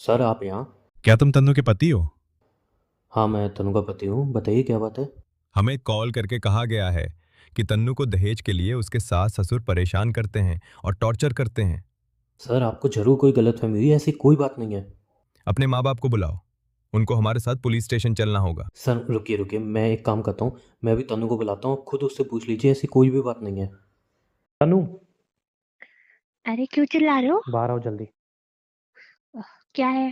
Sir आप यहाँ। क्या तुम तन्नू के पति हो? हाँ मैं तनु का पति हूँ, बताइए क्या बात है। हमें कॉल करके कहा गया है कि तन्नू को दहेज के लिए उसके सास ससुर परेशान करते हैं और टॉर्चर करते हैं। सर आपको जरूर कोई गलतफहमी हुई, ऐसी कोई बात नहीं है। अपने माँ बाप को बुलाओ, उनको हमारे साथ पुलिस स्टेशन चलना होगा। सर रुकिए रुकिए, मैं एक काम करता हूँ, मैं भी तनु को बुलाता हूँ, खुद उससे पूछ लीजिए, ऐसी कोई भी बात नहीं है। तनु, अरे क्यों चिल्ला रहे हो? बाहर आओ जल्दी। क्या है?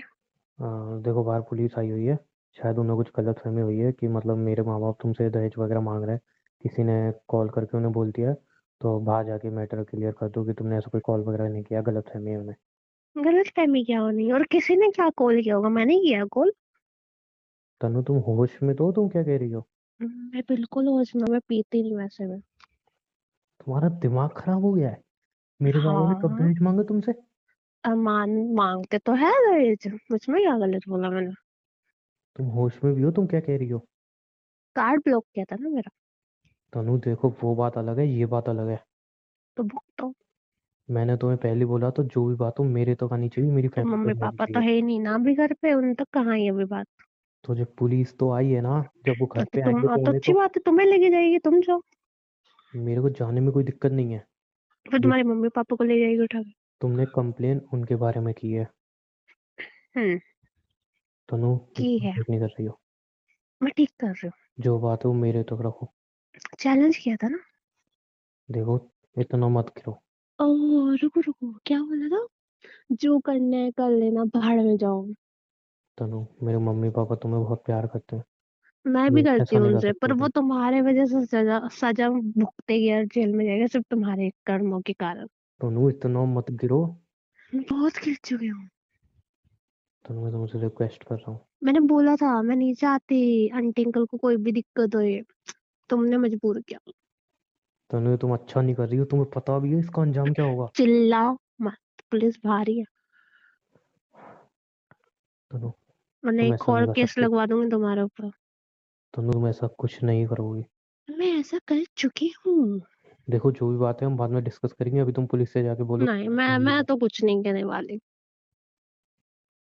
देखो बाहर पुलिस आई हुई है। शायद उन्हें कुछ गलतफहमी हुई है कि मतलब मेरे माँ बाप तुमसे दहेज वगैरह मांग रहे हैं। किसी ने कॉल करके उन्हें बोल दिया है। तो बाहर जाके मैटर क्लियर कर दो कि तुमने ऐसा कोई कॉल वगैरह नहीं किया, गलतफहमी है उन्हें। गलत फहमी क्या होनी? और किसी ने क्या कॉल किया होगा? मैंने किया कॉल? तनु तुम होश में तो हो? तुम क्या कह रही हो? मैं बिल्कुल होश में, मैं पीती नहीं वैसे में। तुम्हारा दिमाग खराब हो गया है। मेरे बाबा ने कब हाँ। दहेज मांगा तुमसे? मांगते तो है दहेज, मुझमें क्या गलत बोला मैंने? तुम होश में भी हो? तुम क्या कह रही हो? कार्ड ब्लॉक किया था ना मेरा। तनु देखो, वो बात अलग है, ये बात अलग है। तो भुगतो। मैंने तुम्हें पहले बोला तो जो भी बात हो मेरे तक आनी चाहिए, मेरी तो फैमिली को मम्मी नहीं आनी पापा तो चाहिए। है नहीं ना अभी घर पे, उन तक कहाँ है अभी बात? तो जब पुलिस तो आई है ना, जब वो घर पे आएंगे तो तो उन्हें अच्छी तो। बात है, तुम्हें लेके जाएगी, तुम जाओ। मेरे को जाने में कोई दिक्कत नहीं है। फिर देख, तुम्हारे मम्मी पापा को ले जाएगी उठा के। तुमने कंप्लेन उनके बारे में की है। हम्म। तनु तुम की है। ठीक नहीं कर रही हो। मैं ठीक कर रही जो बात है वो मेरे तक रखो। हूँ, चैलेंज किया था ना। देखो, इतना मत करो। ओह रुको रुको, क्या बोला था? जो करना है कर लेना, भाड़ में जाओ। तनु, मेरे मम्मी पापा तुम्हें बहुत प्यार करते हैं। मैं भी तुम करती ऐसा हूँ नहीं कर उनसे, सकते पर हो वो तुम। तुम्हारे वजह से सजा सजा भुगतेगी और जेल में जाएगा, सिर्फ तुम्हारे कर्मों के कारण। तनु इतना मत गिरो। मैं बहुत गिर चुकी हूँ। तनु मैं तुमसे रिक्वेस्ट कर रहा हूँ। मैंने बोला था मैं नहीं चाहती आंटी अंकल को कोई भी दिक्कत हो, ये तुमने मजबूर किया। तनु तुम अच्छा नहीं कर रही हो, तुम्हें पता भी है इसका अंजाम क्या होगा। चिल्लाओ मत, पुलिस भारी है। तनु मैंने तुम एक ऐसा नहीं और कर केस सकती। लगवा दूंगी तुम्हारे ऊपर। तनु तुम ऐसा कुछ नहीं करोगी। मैं ऐसा कर चुकी हूँ। देखो जो भी बात है हम बाद में डिस्कस करेंगे, अभी तुम पुलिस से जाके बोलो नहीं, मैं तो कुछ नहीं कहने वाली।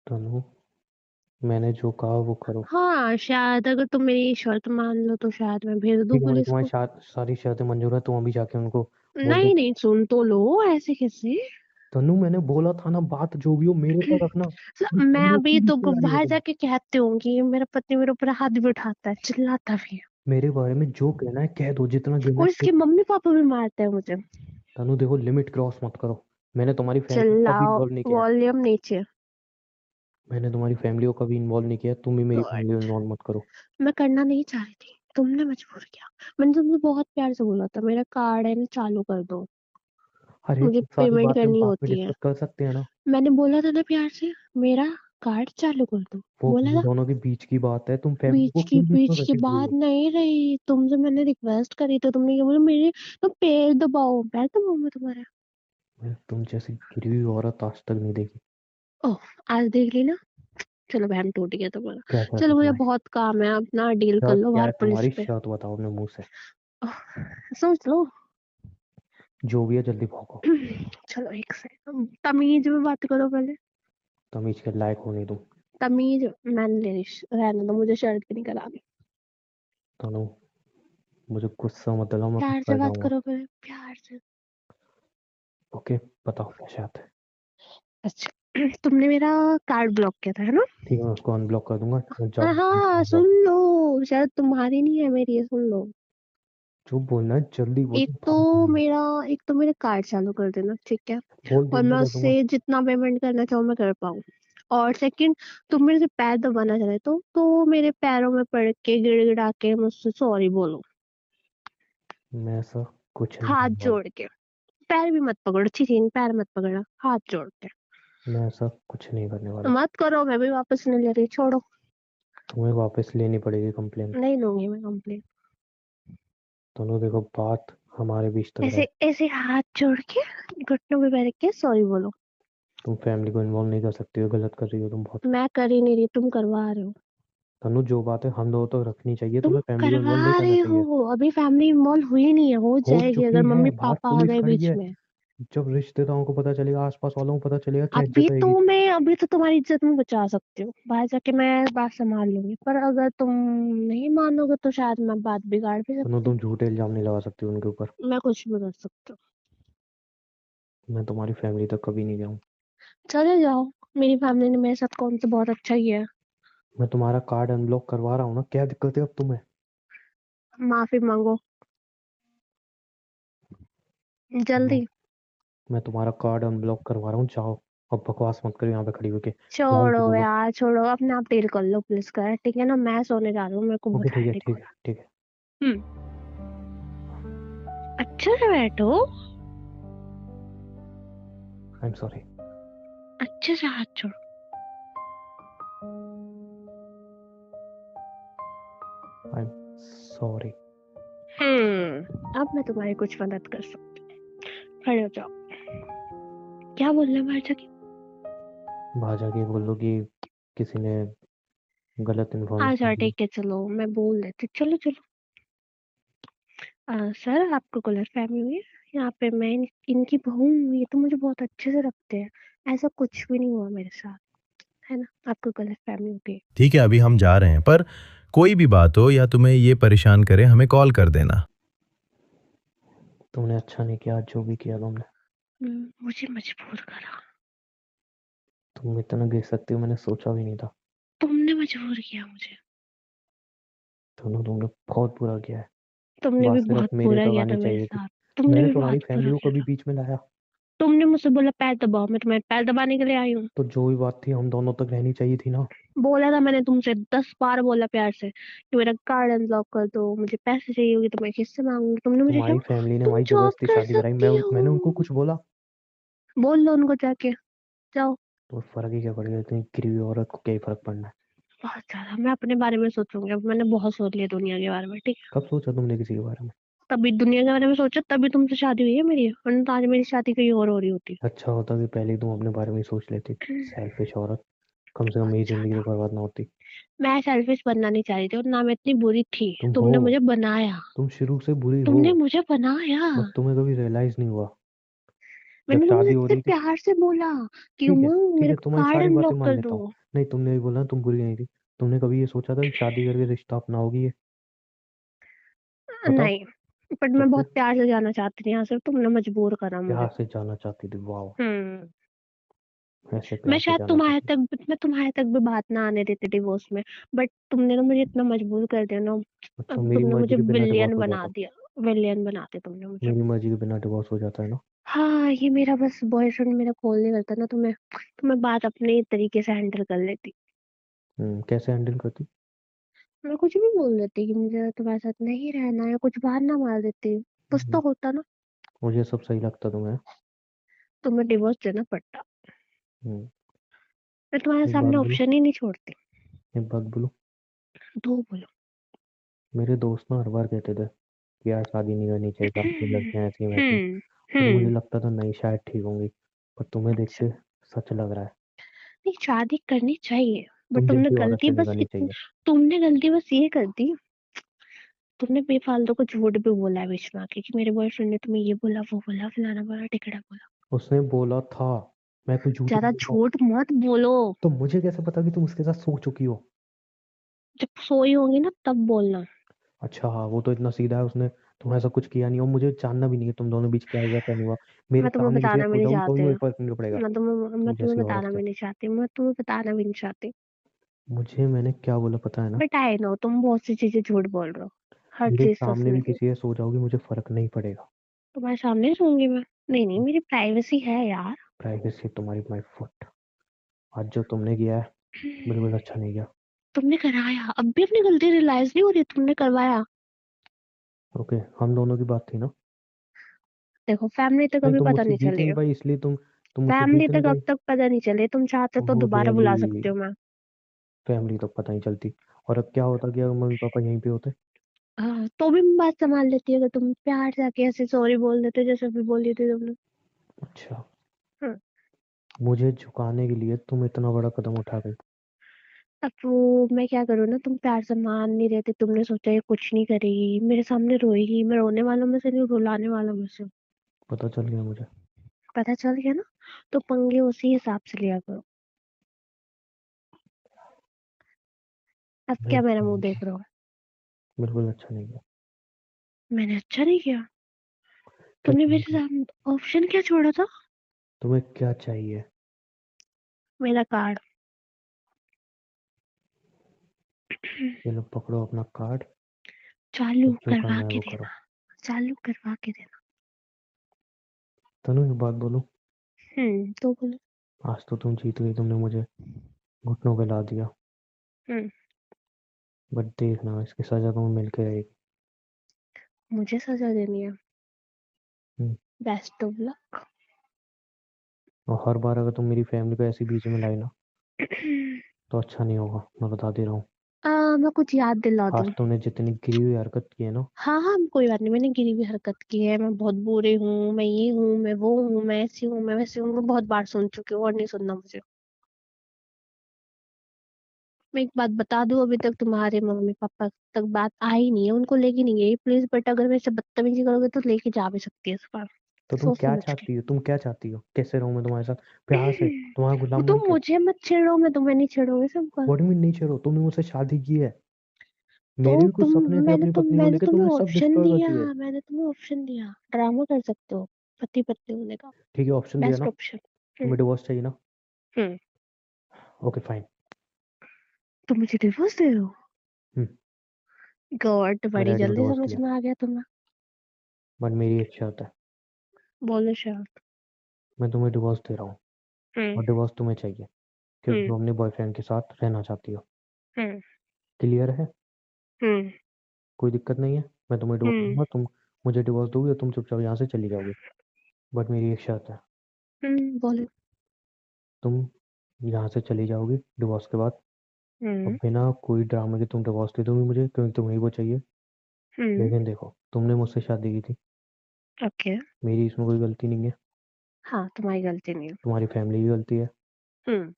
तनु मैंने जो कहा वो करो। हाँ, शायद अगर तुम मेरी शर्त मान लो तो शायद मैं भेज दूँ ठीक है, मैंने पुलिस तुम्हारी को। सारी शर्तें मंजूर है, तुम अभी जाके उनको बोल दो। नहीं नहीं, सुन तो लो, ऐसे कैसे? तनु मैंने बोला था ना, बात जो भी हो मेरे तक रखना। तुम मैं तनु अभी की तो रिश्तेदारी हो बाहर तुम। जाके कहती हूँ कि मेरा पति मेरे ऊपर हाथ भी उठाता है, चिल्लाता भी है। मेरे बारे में जो कहना है कह दो, जितना गिरना और है इसके मम्मी पापा भी मारते हैं मुझे। तनु देखो, लिमिट क्रॉस मत करो। मैंने तुम्हारी फैमिली को कभी चिल्लाओ, इन्वॉल्व नहीं किया है। वॉल्यूम नीचे। मैंने तुम्हारी फैमिली को कभी इन्वॉल्व नहीं किया है, तुम भी मेरी गुड। फैमिली को इन्वॉल्व मत करो। मैं करना नहीं चाह रही थी, तुमने मजबूर किया। मैंने तुमसे बहुत प्यार से बोला था मेरा कार्ड है ना चालू कर दो, अरे मुझे सारी पेमेंट बातें हम करनी बाद में होती है। डिस्कस कर सकते हैं ना। मैंने बोला था ना प्यार से, मेरा कार्ड चालू कर दो। वो बोला हम था। दोनों के बीच की बात है, तुम फैमिली को क्यों बीच में बीच की घसीट रही बात हो? नहीं रही, तुमसे मैंने रिक्वेस्ट करी तो तुमने क्या बोला? मेरे तो पैर दबाओ, पैर दबाओ मैं तुम्हारा। तुम जैसी गिरी हुई औरत आज तक नहीं देखी। ओह, आज देख ली ना? चलो बहन, टूट गया तुम्हारा। क्या क्या चलो मुझे टूटना है? बहुत काम है, अपना डील कर शर्त लो क्या बाहर है पुलिस तुम्हारी? पे। शर्त बताओ अपने मुंह से। ओह, सोच लो। जो भी है जल्दी भौंको। चलो एक सेकंड, तमीज में बात करो पहले। तमीज के लायक हो नहीं तुम। तमीज मैंने ले ली, रहने दो, मुझे शर्ट की नहीं करानी। तनु मुझे गुस्सा मत दिलाओ, मैं प्यार से कर बात जाऊंगा। करो पहले, प्यार से। ओके, बताओ क्या शर्त है। अच्छा, तुमने मेरा कार्ड ब्लॉक किया था है ना? ठीक है, मैं उसको अनब्लॉक कर दूंगा, हाँ हाँ, जाओ सुन जाओ। लो, शायद तुम्हारी नहीं है मेरी है, सुन लो। जो बोलना है जल्दी एक बोलो, तो भाग जाऊंगा। मेरा एक तो मेरे कार्ड चालू कर देना, ठीक है? बोल और दूंगा, मैं कर दूंगा। उससे जितना पेमेंट करना चाहूँ मैं कर पाऊँ। और सेकंड, तुम मेरे से पैर दबाना चाह रहे तो मेरे पैरों में पड़ के गिड़गिड़ा के मुझसे सॉरी बोलो। मैं ऐसा कुछ नहीं हाथ करने वाला। जोड़ के। पैर भी मत पकड़ो, छी पैर मत पकड़ना, हाथ जोड़ के। मैं ऐसा कुछ नहीं करने तो वाला। मत करो, मैं भी वापस नहीं ले रही, छोड़ो। तुम्हें वापस लेनी पड़ेगी कंप्लेन। नहीं लूंगी मैं कंप्लेन। दोनों देखो, बात हमारे बीच तक ऐसे रहे। ऐसे हाथ जोड़ के, घुटनों पे बैठ के सॉरी बोलो। तुम फैमिली को इन्वॉल्व नहीं कर सकती हो, गलत कर रही हो तुम बहुत। मैं कर ही नहीं रही, तुम करवा रहे हो। तनु जो बात है हम दोनों तक रखनी चाहिए, तुम तुम्हें फैमिली को करवा इन्वॉल्व नहीं करना रहे चाहिए। हो, अभी फैमिली इन्वॉल्व हुई नहीं है, हो हो जाएगी चुकी अगर है, मम्मी बाहर पापा आ पुलिस गए खड़ी बीच है। में। जब रिश्तेदारों को पता चलेगा, आसपास वालों को पता चलेगा, क्या इज्जत रहेगी? अभी तो तुम्हारी इज्जत मैं बचा सकती हूँ, बाहर जाके मैं बात संभाल लूंगी, पर अगर तुम नहीं मानोगे तो शायद मैं बात बिगाड़ भी दोनों सकती हूँ। तुम झूठे इल्जाम नहीं लगा सकती उनके ऊपर। मैं कुछ भी कर सकती हूँ। मैं तुम्हारी फैमिली तक कभी नहीं जाऊँ। चले जाओ, मेरी फैमिली ने मेरे साथ कौन सा बहुत अच्छा किया है। मैं तुम्हारा कार्ड अनब्लॉक करवा रहा हूँ ना, क्या दिक्कत है अब तुम्हें? माफी मांगो हाँ, जल्दी। मैं तुम्हारा कार्ड अनब्लॉक करवा रहा हूँ, जाओ। अब बकवास मत करो यहाँ पे खड़ी होके। जाओ उनको छोड़ो बोलो। यार, छोड़ो, अपने आप डील कर लो प्लीज कर, ठीक है ना, मैं सोने जा रही हूँ, मेरे को ओके बहुत ठीक है, हेडेक हो ठीक है, रहा ठीक है। है। अच्छे से बैठो, आई एम सॉरी। अच्छे से हाथ छोड़ो। I am sorry. अब मैं तुम्हारी कुछ मदद कर सकती हूँ, खड़े हो जाओ। क्या बोलना है बाहर जाके? बाहर जाके बोल दो कि किसी ने गलत अच्छा इन्फॉर्मेशन दी। ठीक है, चलो मैं बोल देती, चलो चलो। सर, आपको गलत फहमी हुई है, यहाँ पे मैं इनकी बहू हूँ, ये तो मुझे बहुत अच्छे से रखते हैं, ऐसा कुछ भी नहीं हुआ मेरे साथ, है ना, आपको गलत फहमी हो गई। ठीक है, अभी हम जा रहे हैं, पर कोई भी बात हो या तुम्हें ये परेशान करे, हमें कॉल कर देना। तुमने अच्छा नहीं किया, जो भी किया तुमने। मुझे मजबूर करा, तुम इतना गिर सकती हो, मैंने सोचा भी नहीं था। तुमने मजबूर किया मुझे, तुमने बहुत बुरा किया है। तुमने भी बात सिर्फ बहुत मेरे बुरा तक किया आनी था मेरे चाहिए थी। साथ, तुमने मैंने भी तुम्हारी बहुत फैमिली बुरा को किया कभी था। बीच में लाया? तुमने मुझसे बोला पैर दबाओ, मैं तुम्हारे पैर दबाने के लिए आई हूँ। तो जो भी बात थी हम दोनों तक रहनी चाहिए थी ना। बोला था मैंने तुमसे 10 बार बोला प्यार से कि मेरा कार्ड अनब्लॉक कर दो, मुझे पैसे चाहिए होगी तो मैं किससे मांगूंगी, तुमने मुझे क्या, तुम्हारी फैमिली ने तुम हमारी जॉब जबरदस्ती कर शादी कराई, सकती मैंने उनको हो, कुछ बोला? बोल लो उनको जाके, जाओ। तो फर्क ही क्या पड़ेगा, इतनी गिरी हुई औरत को क्या ही फर्क पड़ना है। बहुत ज्यादा मैं अपने बारे में सोचूंगी, अब मैंने बहुत सोच लिया दुनिया के बारे में, ठीक है। कब सोचा तुमने किसी के बारे में? तभी दुनिया के बारे में सोचा, तभी तुमसे शादी हुई है मेरी, वरना तो आज मेरी शादी कहीं और हो रही होती। अच्छा होता कि पहले ही तुम अपने बारे में ही सोच लेती। सेल्फिश औरत। कम से कम बहुत मेरी जिंदगी तो ज्यादा बर्बाद ना होती। मैं सेल्फिश बनना नहीं चाह रही थी, और ना मैं इतनी बुरी थी, तुम हो। तुमने मुझे बनाया, तुम शुरू से बुरी हो। तुमने मुझे बनाया। बस तुम्हें कभी रियलाइज नहीं हुआ। जब मैंने तुमसे शादी हो इतने रही थी। प्यार से बोला कि ठीक है, उमंग ठीक मेरे है, को तुम्हारी कार्ड सारी बातें अनब्लॉक मान कर लेता दो। हूँ। नहीं, तुमने भी बोला तुम बुरी नहीं थी। तुमने कभी ये सोचा था कि शादी करके रिश्ता अपनाओगी ये? बताओ। नहीं, बट तो मैं फिर बहुत प्यार से जाना चाहती थी यहाँ से, तुमने मजबूर करा मुझे। प्यार से जाना चाहती थी, वाह। हम्म ऐसे मैं प्यार से शायद जाना तुम्हारे चाहती। तक मैं तुम्हारे तक भी बात ना आने देती डिवोर्स में, बट तुमने ना मुझे इतना मजबूर कर दिया ना। अच्छा, अब मेरी तुमने मर्जी मुझे के बिना डिवोर्स विलियन हो बना जाता? दिया, विलियन बना दिया तुमने मुझे। मेरी मर्जी के बिना डिवोर्स हो जाता है ना? हाँ, ये मेरा बस बॉयफ्रेंड मेरा कॉल नहीं करता ना, तुम्हें बात अपने तरीके से हैंडल कर लेती। कैसे हैंडल करती? मैं कुछ भी बोल देती कि मुझे तुम्हारे साथ नहीं रहना है, कुछ बहाना मार देती, कुछ हम्म, तो होता ना। मुझे सब सही लगता तुम्हें? तुम्हें डिवोर्स देना पड़ता, हम्म, मैं तुम्हारे एक बात सामने बोलूं? ऑप्शन ही नहीं छोड़ती। एक बात बोलूं? दो बोलो। मेरे दोस्त ना हर बार कहते थे कि यार शादी नहीं करनी चाहिए, शादी की लड़कियां ऐसी वैसी। हम्म पर मुझे हम्म लगता था नहीं, शायद ठीक होंगी। पर तुम्हें देख अच्छा, के सच लग रहा है। नहीं शादी करनी चाहिए, बट तुम जैसी औरत से नहीं करनी चाहिए। तुमने गलती बस ये कर दी, तुमने बेफालतू को झूठ भी बोला है बीच में आके कि मेरे बॉयफ्रेंड ने तुम्हें ये बोला, वो बोला, फलाना बोला, टिकड़ा बोला। उसने बोला था। मैं कोई झूठ ज्यादा नहीं बोल रहा हूँ। झूठ मत बोलो। तो मुझे कैसे पता कि तुम उसके साथ सो चुकी हो? जब सोई होंगी ना तब बोलना। अच्छा हाँ, वो तो इतना सीधा है, उसने तुम्हें ऐसा कुछ किया नहीं, और मुझे जानना भी नहीं है तुम दोनों बीच क्या हुआ क्या नहीं हुआ। मेरे मैं तुम्हें सामने किसी से बताना भी सो नहीं जाओगी तो भी चाहती, मुझे फर्क नहीं पड़ेगा। मैं तुम तुम्हें जैसी औरत बताना से। भी नहीं चाहती, मैं तुम्हें बताना भी नहीं चाहती। मैंने क्या बोला पता है ना? बट आई नो तुम बहुत सी चीजें झूठ बोल रहे हो, हर मेरे चीज सच सामने भी नहीं है। किसी से सो जाओगी, मुझे फर्क नहीं पड़ेगा। तुम्हारे सामने रहूंगी मैं? नहीं नहीं, मेरी प्राइवेसी है यार। प्राइवेसी तुम्हारी माय फुट। आज जो तुमने किया है बिल्कुल अच्छा नहीं किया। तुमने कराया, अब भी अपनी गलती रियलाइज नहीं हो रही, तुमने करवाया। ओके, हम दोनों की बात थी ना? देखो, फैमिली तक नहीं, अभी तुम पता मुझसे नहीं जीत चली नहीं है, पाई इसलिए तुम मुझसे फैमिली जीत नहीं तक अब पाई। तक पता नहीं चले, तुम चाहते तो ओहो दोबारा बुला रियली? सकती हूँ मैं। फैमिली तो पता नहीं चलती। और अब क्या होता कि अगर मम्मी पापा यहीं पे होते? हाँ, तो भी मैं बात संभाल लेती अगर तुम प्यार से आके ऐसे सॉरी बोल देते जैसे अभी बोली थी तुमने। अच्छा। हाँ, मुझे झुकाने के लिए तुम इतना बड़ा कदम उठा गई? अब वो मैं क्या करूँ ना, तुम प्यार से मान नहीं रहे थे, तुमने सोचा ये कुछ नहीं करेगी, मेरे सामने रोएगी, मैं रोने वालों में से नहीं, रुलाने वालों में से हूँ। पता चल गया मुझे। पता चल गया ना, तो पंगे उसी हिसाब से लिया करो। अब क्या मेरा मुँह देख रहे हो? बिल्कुल अच्छा नहीं किया। मैंने अच्छा नहीं किया? क्या तुमने चाहिए मेरे सामने ऑप्शन क्या छोड़ा था? तुम्हें क्या चाहिए? मेरा कार्ड। ये लो पकड़ो अपना कार्ड, चालू अब जो करवा करना है के वो देना। करो। चालू करवा के देना। तनु एक बात बोलूं, तो बोलो। आज तो तुम जीत गई, तुमने मुझे घुटनों पे ला दिया। हम्म बट देखना इसकी सजा तुम्हें मिल के रहेगी। मुझे सजा देनी है। हम्म, बेस्ट ऑफ लक। और हर बार अगर तुम मेरी फैमिली को ऐसे बीच में लाई ना तो अच्छा नहीं होगा, मैं बता दे रहा हूँ। मैं कुछ याद दिला दूं। आज तुमने जितनी गिरी हुई हरकत की है ना, हाँ हाँ, कोई बात नहीं, मैंने गिरी हुई हरकत की है, मैं बहुत बुरी हूँ, मैं ये हूँ, मैं वो हूँ, मैं ऐसी हूँ, मैं वैसी हूँ, मैं बहुत बार सुन चुकी हूँ और नहीं सुनना मुझे। मैं एक बात बता दूं, अभी तक तुम्हारे मम्मी पापा तक बात आई नहीं है, उनको लेके नहीं गई प्लीज, बट अगर मेरे से बदतमीजी करोगे तो लेके जा भी सकती है इस बार। तो तुम सोच क्या समझ के। चाहती हो? तुम क्या चाहती हो? कैसे रहूं मैं तुम्हारे साथ? प्यार से, तुम्हारा वो गुलाम तो बन के? मुझे मत छेड़ो, मैं तुम्हें नहीं छेड़ूंगी सबका। व्हाट मीन नहीं छेड़ो? तुमने मुझसे शादी की है, तो मेरे भी कुछ तुम सपने थे अपनी पत्नी को मैंने लेके, तुम्हें तुमने सब ऑप्शन डिस्ट्रॉय कर दिया। दिए। मैंने तुम्हें ऑप्शन दिया, ड्रामा कर सकते हो पति पत्नी होने का। ठीक है, ऑप्शन दिया बेस्ट ना? ऑप्शन। हम्म तुम्हें डिवोर्स चाहिए ना? हम्म ओके फाइन। तो मुझे डिवोर्स दे दो। हम्म, गॉड, मैं बड़ी रेडी हूँ जल्दी डिवोर्स के समझ लिए, में आ गया तुम्हें। बट मेरी एक शर्त है। बोलो शर्ट। मैं तुम्हें डिवोर्स दे रहा हूँ हम्म और डिवोर्स तुम्हें चाहिए क्योंकि हम्म तुम अपने बॉयफ्रेंड के साथ रहना चाहती हो। हम्म क्लियर है? हम्म कोई दिक्कत नहीं है। मैं तुम्हें डिवोर्स हम्म दूंगा, तुम मुझे डिवोर्स दोगे और तुम चुपचाप यहाँ से चली जाओगी। बट मेरी एक शर्त है, बोलो। तुम यहाँ से चली जाओगी डिवोर्स के बाद और हम्म बिना कोई ड्रामे के तुम डिवोर्स दे दोगी मुझे, क्योंकि तुम्हें वो चाहिए। हम्म लेकिन देखो, तुमने मुझसे शादी की थी, ओके। मेरी इसमें कोई गलती नहीं है, हाँ, तुम्हारी गलती नहीं है। तुम्हारी फैमिली की गलती है। हम्म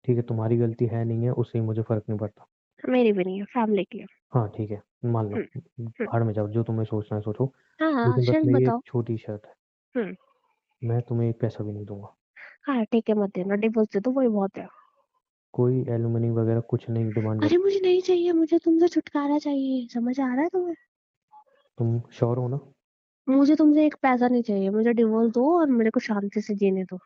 ठीक है, तुम्हारी गलती है नहीं है उससे मुझे फर्क नहीं पड़ता। मेरी भी नहीं है, फैमिली की है। हाँ ठीक है, मान लो, हम्म हम्म भाड़ में जाओ, जो तुम्हें सोचना है सोचो। हाँ हाँ, लेकिन बस शर्ट मेरी एक बताओ। छोटी शर्त है, हम्म मैं तुम्हें एक पैसा भी नहीं दूंगा। हाँ ठीक है, मत देना, डिवोर्स दे दो, वही बहुत है। कोई एलुमनी वगैरह कुछ नहीं डिमांड कर। अरे मुझे नहीं चाहिए, मुझे तुमसे छुटकारा चाहिए, समझ आ रहा है तुम्हें? तुम श्योर हो ना? मुझे तुमसे एक पैसा नहीं चाहिए, मुझे डिवोर्स दो और मेरे को शांति से जीने दो।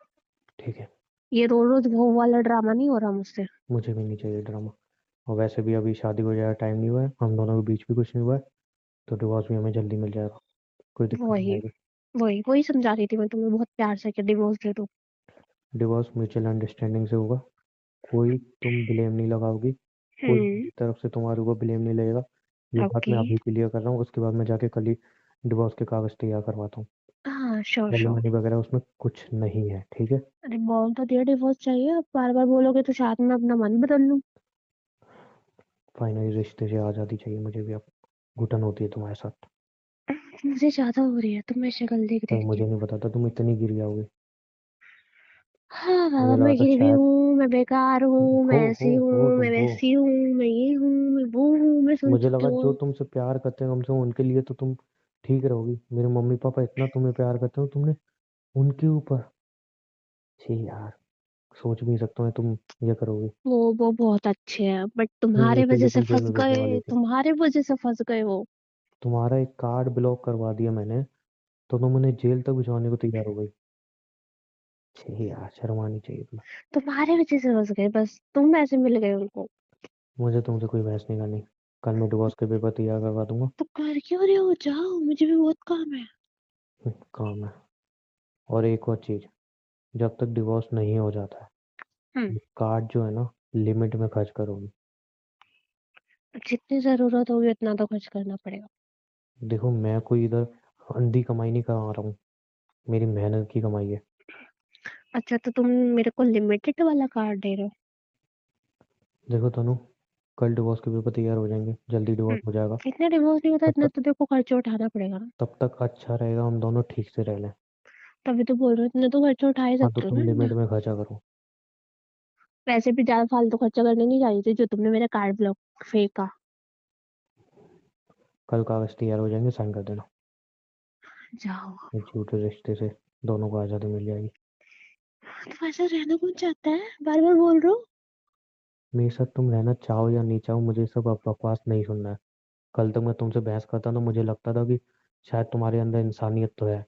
ठीक है, ये रोज रोज वो वाला ड्रामा नहीं हो रहा मुझसे। मुझे भी नहीं चाहिए ड्रामा। और वैसे भी अभी शादी को ज़्यादा टाइम नहीं हुआ है, हम दोनों के बीच भी कुछ नहीं हुआ है, तो डिवोर्स भी हमें जल्दी मिल जाएगा, कोई दिक्कत नहीं वही आएगी। वही वही समझा रही थी मैं तुम्हें बहुत प्यार से कि डिवोर्स दे दो। डिवोर्स म्यूचुअल अंडरस्टैंडिंग से होगा, कोई तुम ब्लेम नहीं लगाओगी, कोई हम्म मेरी तरफ से तुम्हारे ऊपर ब्लेम नहीं लगेगा। ये बात ओके। मैं अभी क्लियर कर रहा हूँ, उसके बाद मैं जाके कल ही डिवोर्स के कागज तैयार करवाता हूँ। हाँ श्योर श्योर। एलिमनी वगैरह उसमें कुछ नहीं है, ठीक है? अरे बोल तो दिया डिवोर्स चाहिए, अब बार बार बोलोगे तो शायद मैं अपना मन बदल लूं। फाइनली रिश्ते से आज़ादी चाहिए मुझे भी अब, घुटन होती है तुम्हारे साथ। मुझे ज्यादा हो रही है तुम्हें शक्ल देख पर देख के। मुझे नहीं पता था तुम इतनी गिर जाओगे। हाँ बाबा, मुझे लगा मैं था गिरी हुई शायद, हूँ, मैं बेकार हूँ, मैं ऐसी हो हूँ, तुम मैं हो। वैसी हूँ, मैं ये हूँ, मैं वो हूँ, मैं सुन मुझे चुकी लगा जो हूँ। तुमसे प्यार करते हैं कम से कम उनके लिए तो तुम ठीक रहोगी। मेरे मम्मी पापा इतना तुम्हें प्यार करते हो, तुमने उनके ऊपर, छी यार, सोच भी नहीं सकता मैं तुम ये करोगे। वो बहुत अच्छे हैं, बट नहीं, तुम्हारे वजह इसीलिए से तुम जेल फंस में भेजने वाले गए, थे। तुम्हारे वजह से फंस गए वो। तुम्हारा एक कार्ड ब्लॉक करवा दिया मैंने, तो तुम उन्हें जेल तक भिजवाने को तैयार हो गई। छी यार, शर्म आनी चाहिए तुम्हें। तुम्हारे वजह से फंस गए, बस तुम ऐसे मिल गए उनको। मुझे तुमसे कोई बहस नहीं करनी, कल मैं डिवोर्स के पेपर तैयार करवा दूंगा। तो कर क्यों रहे हो, जाओ, मुझे भी बहुत काम है। काम है। और एक और चीज, जब तक डिवोर्स नहीं हो जाता हम्म है, कार्ड जो है ना, लिमिट में खर्च करोगी। जितनी जरूरत होगी उतना तो खर्च करना पड़ेगा। देखो, मैं कोई इधर अंधी कमाई नहीं कमा रहा हूँ, मेरी मेहनत की कमाई है। अच्छा, तो तुम मेरे को लिमिटेड वाला कार्ड दे रहे हो? देखो तनु, कल डिवोर्स के पेपर तैयार हो जाएंगे, जल्दी डिवोर्स हो जाएगा। इतना डिवोर्स नहीं होता, तब इतना तक तो देखो खर्चा उठाना पड़ेगा ना। तब तक अच्छा रहेगा हम दोनों ठीक से रह लें। तभी तो बोल रहे हो, इतना तो खर्चा उठा ही हाँ तो सकते हो तुम ना इतना। लिमिट में खर्चा करो। वैसे भी ज्यादा फालतू खर्चा करने नहीं जा रही थी जो तुमने मेरा कार्ड ब्लॉक फेंका। कल कागज तैयार हो जाएंगे, साइन कर देना। जाओ। इस झूठे रिश्ते से दोनों को आज़ादी मिल जाएगी। तो वैसे रहना कौन चाहता है? बार-बार बोल रहे हो। मेरे साथ तुम रहना चाहो या नहीं चाहो, मुझे सब बकवास नहीं सुनना है। कल तक मैं तुमसे बहस करता था, मुझे लगता था कि शायद तुम्हारे अंदर इंसानियत तो है,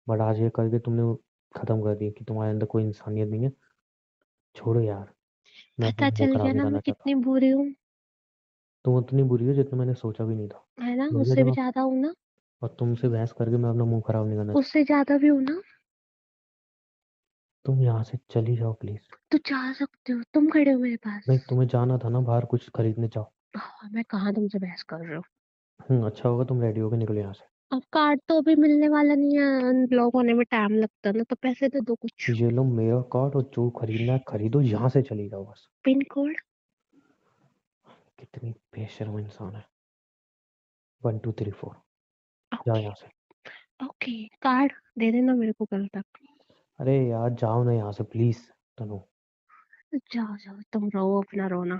बट आज ये करके तुमने वो खत्म कर दी कि तुम्हारे अंदर कोई इंसानियत नहीं है। छोड़ो यार, मैं अपना पता मूड चल खराब गया नहीं ना करना मैं चाहता। कितनी बुरी हूँ, तुम उतनी बुरी हो जितना मैंने सोचा भी नहीं था। है ना? मेरी उससे भी जगह, ज़्यादा हूँ ना? और तुमसे बहस करके मैं अपना मुंह खराब नहीं करना चाहता। उससे ज़्यादा भी हूँ ना? तुम यहाँ से चली जाओ प्लीज। तो जा सकते हो, तुम खड़े हो मेरे पास। नहीं, तुम्हें जाना था ना बाहर कुछ खरीदने, जाओ। हाँ, मैं कहाँ तुमसे बहस कर रही हूँ। अच्छा होगा तुम रेडी होके निकलो यहाँ से। अब कार्ड तो अभी मिलने वाला नहीं है, अनब्लॉक होने में टाइम लगता है ना, तो पैसे दे दो कुछ। ये लो मेरा कार्ड, और जो खरीदना है खरीदो, यहाँ से चली जाओ बस। Pin code. कितनी बेशर्म इंसान है। 1234। जाओ ओके। यहाँ से। ओके, कार्ड दे देना मेरे को कल तक। अरे यार जाओ ना यहाँ से प्लीज। तनु। जाओ जाओ, तुम रहो अपना रोना।